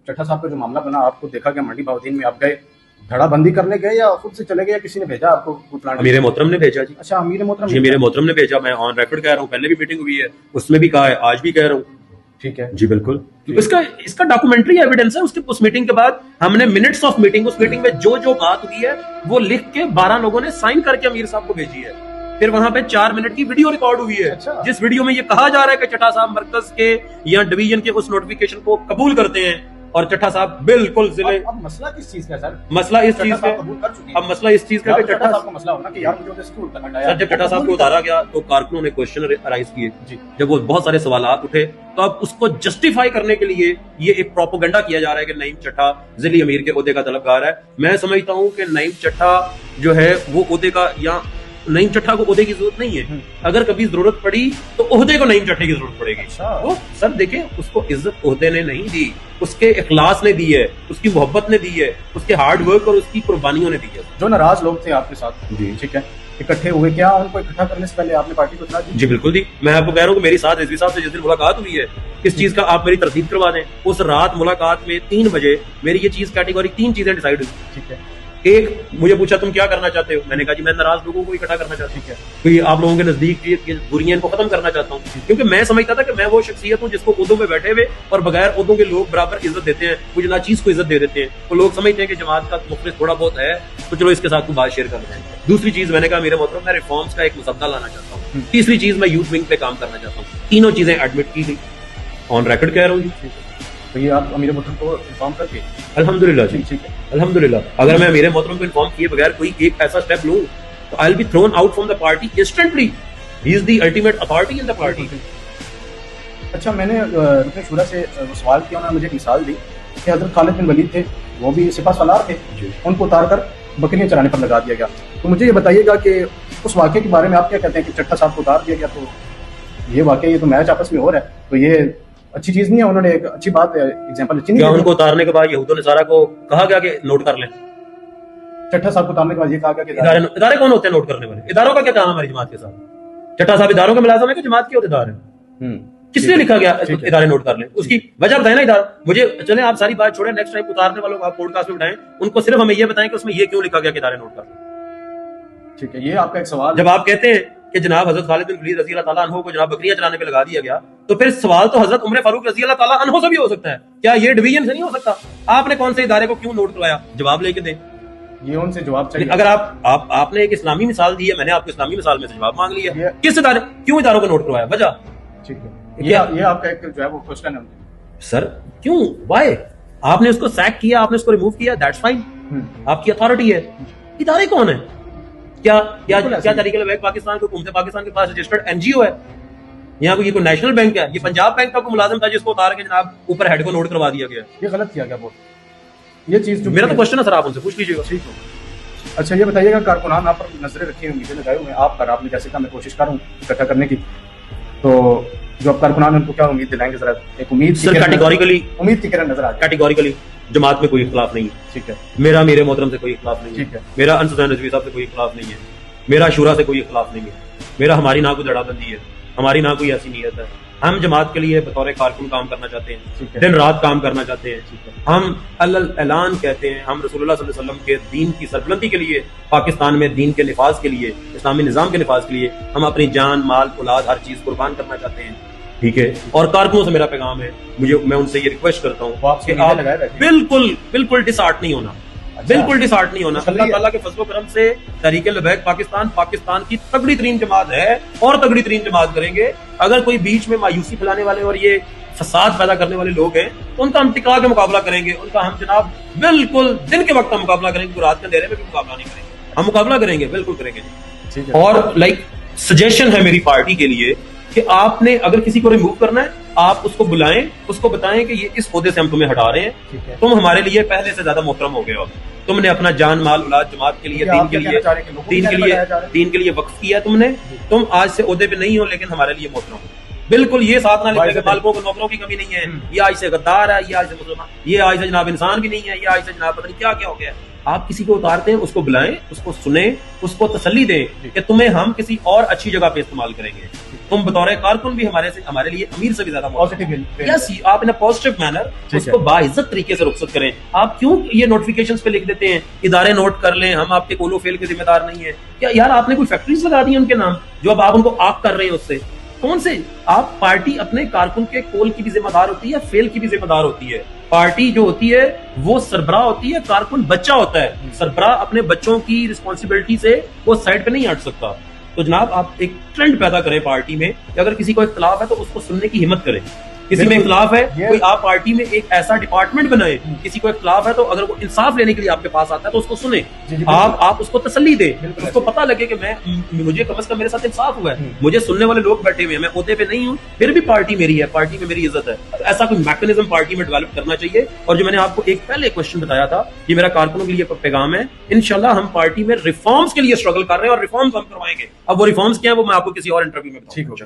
चट्टा साहब का जो मामला बना, आपको देखा गया मंडी बहाउद्दीन में, आप गए धड़ा बंदी करने गए या खुद से चले गए या किसी ने भेजा आपको प्लांट? अमीर मोहतरम ने भेजा जी। अच्छा, अमीर मोहतरम जी, मेरे मोहतरम ने भेजा। मैं ऑन रिकॉर्ड कह रहा हूँ, पहले भी मीटिंग हुई है, उसमें भी कहा है, आज भी कह रहा हूँ। ठीक है जी बिल्कुल। इसका डॉक्यूमेंट्री एविडेंस है। उस मीटिंग के बाद हमने मिनट्स ऑफ मीटिंग, उस मीटिंग में जो बात हुई है वो लिख के 12 लोगों ने साइन करके अमीर साहब को भेजी है। फिर वहां पे 4 मिनट की वीडियो रिकॉर्ड हुई है। अच्छा। जिस वीडियो में ये कहा जा रहा है कि चट्टा साहब मरकज के या डिवीजन के उस नोटिफिकेशन को कबूल करते हैं और चट्टा साहब बिल्कुल जिले। अब मसला किस चीज का है सर? मसला इस चीज का, अब मसला इस चीज का कि चट्टा साहब का मसला होना कि यार मुझे उधर स्कूल तक हटाया। सर, जब चट्टा साहब को उतारा गया तो कारकुनों ने क्वेश्चन अराइज किए। जब वो बहुत सारे सवालात उठे तो अब उसको जस्टिफाई करने के लिए ये एक प्रोपोगंडा किया जा रहा है कि नईम चट्टा जिली अमीर के ओहदे का तलबगार है। मैं समझता हूँ कि नईम चट्टा जो है वो ओहदे का, या नईम चट्टा को ओहदे की जरूरत नहीं है। अगर कभी जरूरत पड़ी तो ओहदे को नईम चट्टे की जरूरत पड़ेगी। वो सर देखें, उसको इज्जत ओहदे ने नहीं दी, उसके इखलास ने दी है, उसकी मोहब्बत ने दी है, उसके हार्ड वर्क और उसकी कुर्बानियों ने दी है। जो नाराज लोग थे आपके साथ, जी ठीक है, इकट्ठे हुए, क्या उनको इकट्ठा करने से पहले आपने पार्टी को इत्तला दी? जी बिल्कुल दी। मैं आपको कह रहा हूँ कि मेरी साथ रिजवी साहब से जिस दिन मुलाकात हुई है, इस चीज का आप मेरी तरतीब करवा दें। उस रात मुलाकात में 3 बजे मेरी ये चीज कैटेगरी 3 चीजें डिसाइड हुई। ठीक है, एक, मुझे पूछा तुम क्या करना चाहते हो? मैंने कहा जी मैं नाराज लोगों को इकट्ठा करना चाहता हूँ, क्योंकि आप लोगों के नजदीक ये बुरियां इनको खत्म करना चाहता हूँ। क्योंकि मैं समझता था कि मैं वो शख्सियत हूँ जिसको ओहदों पे बैठे हुए और बगैर ओहदों के लोग बराबर इज्जत देते हैं, मुझे नाचीज को इज्जत दे देते हैं। तो लोग समझते हैं कि जमात का मुखलिस थोड़ा बहुत है तो चलो इसके साथ बात शेयर कर लें। दूसरी चीज मैंने कहा मेरे मोहतरम मैं रिफॉर्म्स का एक मुसद्दा लाना चाहता हूँ। तीसरी चीज मैं यूथ विंग पे काम करना चाहता हूँ। तीनों चीजें एडमिट की गई, ऑन रिकॉर्ड कह रहा हूँ जी। तो ये आप अमीर मोहतरम को इन्फॉर्म करके? अल्हम्दुलिल्लाह जी, ठीक है अल्हम्दुलिल्लाह। अगर मैं अमीर मोहतरम को इन्फॉर्म किए बगैर कोई एक ऐसा स्टेप लूं तो I will be thrown out from the party instantly. He is the ultimate authority in the party. अच्छा, मैंने रुकन शूरा से सवाल किया, उन्होंने मुझे एक मिसाल दी कि हजरत खालिद बिन वलीद थे, वो भी सिपा सलार थे, उनको उतार कर बकरियां चराने पर लगा दिया गया। तो मुझे ये बताइएगा कि उस वाक़े के बारे में आप क्या कहते हैं कि चट्टा साहब को उतार दिया गया? तो ये वाक़ई, ये तो मैच आपस में हो रहा है, तो ये अच्छी चीज नहीं है। उन्होंने एक अच्छी बात एग्जांपल अच्छी नहीं है। उनको उतारने के बाद यहूदों ने सारा को कहा गया कि नोट कर लें। चट्टा साहब को उतारने के बाद ये कहा गया कि इदारे कौन होते हैं नोट करने वाले? इदारों का क्या काम है हमारी जमात के साथ? चट्टा साहब इदारों के मुलाजिम है कि जमात के होदेदार हैं? किसने लिखा गया इदारे नोट कर लें? उसकी वजह बताए ना इदारा। मुझे चले आप सारी बात छोड़े, नेक्स्ट टाइम उतारने वालों को आप पॉडकास्ट में उठाएं, उनको सिर्फ हमें ये बताएं कि उसमें ये क्यों लिखा गया कि इदारे नोट कर लें। ठीक है, ये आपका एक सवाल। जब आप कहते हैं कि जनाब हजरत खालिद बिन वलीद रज़ी अल्लाह ताला अन्हु को जनाब बकरियां चलाने पे लगा दिया गया, तो फिर सवाल तो हजरत उमर फारूक रज़ी अल्लाह ताला अन्हु से भी हो सकता है। क्या ये डिवीजन से नहीं हो सकता? आपने कौन से इदारे को क्यों नोट करवाया? जवाब लेके दें। ये उनसे जवाब चाहिए। अगर आपने एक इस्लामी मिसाल दी है, मैंने आपको इस्लामी मिसाल में से जवाब मांग लिया। किस इदारे, क्यों इदारों को नोट करवाया? वजह? ठीक है, ये आपका एक जो है वो क्वेश्चन है सर। क्यों, व्हाई? आपने उसको सैक किया, आपने उसको रिमूव किया, दैट्स फाइन, आपकी अथॉरिटी है। इदारे कौन है? क्या तरीके लबैक पाकिस्तान को हुकूमत पाकिस्तान के पास रजिस्टर्ड एनजीओ है? यहाँ को ये कोई नेशनल बैंक है? ये पंजाब बैंक का कोई मुलाजिम था जिसको उतार के जनाब ऊपर हेड को नोट करवा दिया गया? ये गलत किया गया बहुत। ये चीज मेरा तो क्वेश्चन है सर, आप उनसे पूछ लीजिएगा। ठीक है। अच्छा, ये बताइएगा, कारकुनान आप पर नजरें रखी हुई, मुझे लगाए हुए आप पर, आपने जैसे कहा मैं कोशिश कर रहा हूँ इकट्ठा करने की, तो जो आप कारकुनान उनको क्या उम्मीद दिलाएंगे? जरा एक उम्मीद सर, कैटेगोरिकली उम्मीद की किरण नजर आ जाए। कैटेगोरिकली जमात में कोई इख्तिलाफ नहीं है। ठीक है, मेरा मेरे मोहतरम से कोई इख्तिलाफ नहीं है। ठीक है, मेरा अनसुदैन रज़वी साहब से कोई इख्तिलाफ नहीं है। मेरा शूरा से कोई इख्तिलाफ नहीं है। मेरा हमारी ना कोई दड़ाबंदी है, हमारी ना कोई ऐसी नीयत है। हम जमात के लिए बतौर कारकुन काम करना चाहते हैं, दिन रात काम करना चाहते हैं। हम अल्ल ऐलान कहते हैं, हम रसूलुल्लाह सल्लल्लाहु अलैहि वसल्लम के दीन की सरबुलंदी के लिए, पाकिस्तान में दीन के निफाज के लिए, इस्लामी निज़ाम के निफाज के लिए हम अपनी जान, माल, औलाद, हर चीज कुर्बान करना चाहते हैं। ठीक है, और कारकुनों से मेरा पैगाम है, मैं उनसे ये रिक्वेस्ट करता हूँ कि आप बिल्कुल डिसहार्ट नहीं होना। बिल्कुल डिसहार्ट नहीं होना। अल्लाह ताला के फजल करम से तहरीक लबैक पाकिस्तान की तगड़ी तरीन जमात है और तगड़ी तरीन जमात करेंगे। अगर कोई बीच में मायूसी फैलाने वाले और ये फसाद पैदा करने वाले लोग हैं तो उनका हम टिका के मुकाबला करेंगे। उनका हम जनाब बिल्कुल दिन के वक्त मुकाबला करेंगे, रात के अंधेरे में भी मुकाबला नहीं करेंगे। हम मुकाबला करेंगे, बिल्कुल करेंगे। और सजेशन है मेरी पार्टी के लिए कि आपने अगर किसी को रिमूव करना है, आप उसको बुलाएं, उसको बताएं कि ये इस ओहदे से हम तुम्हें हटा रहे हैं, तुम हमारे लिए पहले से ज्यादा मोहतरम हो गए हो, तुमने अपना जान माल औलाद जमात के लिए दीन के लिए वक्फ किया तुमने, तुम आज से ओहदे पे नहीं हो लेकिन हमारे लिए मोहतरम हो। बिल्कुल ये साथ ना लिखेगा मालिकों को नौकरों की कमी नहीं है, ये आज से गद्दार है, ये आज से मुसलमान, ये आज से जनाब इंसान भी नहीं है, ये आज से जनाब पता नहीं क्या क्या हो गया। आप किसी को उतारते हैं, उसको बुलाएं, उसको सुने, उसको तसल्ली दें कि तुम्हें हम किसी और अच्छी जगह पे इस्तेमाल करेंगे। تم بطور کارکن بھی ہمارے لیے امیر سے بھی زیادہ پازیٹیو یس آپ ان پازیٹیو مینر اس کو باعزت طریقے سے رخصت کریں. آپ کیوں یہ نوٹیفیکیشنز پہ لکھ دیتے ہیں ادارے نوٹ کر لیں ہم آپ کے کولو فیل کے ذمہ دار نہیں ہیں؟ کیا یار آپ نے کوئی فیکٹریز لگا دی ہیں ان کے نام جو اب آپ ان کو آگ کر رہے ہیں؟ اس سے کون سے آپ پارٹی اپنے کارکن کے کول کی بھی ذمہ دار ہوتی ہے فیل کی بھی ذمہ دار ہوتی ہے. پارٹی جو ہوتی ہے وہ سربراہ ہوتی ہے کارکن بچہ ہوتا ہے. سربراہ اپنے بچوں کی رسپانسبلٹی سے وہ سائڈ پہ نہیں ہٹ سکتا. تو جناب آپ ایک ٹرینڈ پیدا کریں پارٹی میں کہ اگر کسی کو اختلاف ہے تو اس کو سننے کی ہمت کریں. کسی میں اختلاف ہے کوئی آپ پارٹی میں ایک ایسا ڈپارٹمنٹ بنائے کسی کو اختلاف ہے تو اگر وہ انصاف لینے کے لیے آپ کے پاس آتا ہے تو اس کو سنیں. آپ اس کو تسلی دیں اس کو پتہ لگے کہ مجھے کم از کم میرے ساتھ انصاف ہوا ہے مجھے سننے والے لوگ بیٹھے ہوئے ہیں میں عہدے پہ نہیں ہوں پھر بھی پارٹی میری ہے پارٹی میں میری عزت ہے. ایسا کوئی میکینزم پارٹی میں ڈیولپ کرنا چاہیے. اور جو میں نے آپ کو ایک پہلے کوشچن بتایا تھا یہ میرا کارکنوں کے لیے پیغام ہے. انشاءاللہ ہم پارٹی میں ریفارمز کے لیے اسٹرگل کر رہے ہیں اور ریفارمز ہم کروائیں گے. اب وہ ریفارمز کیا ہیں وہ میں آپ کو کسی اور انٹرویو میں بتاؤں گا.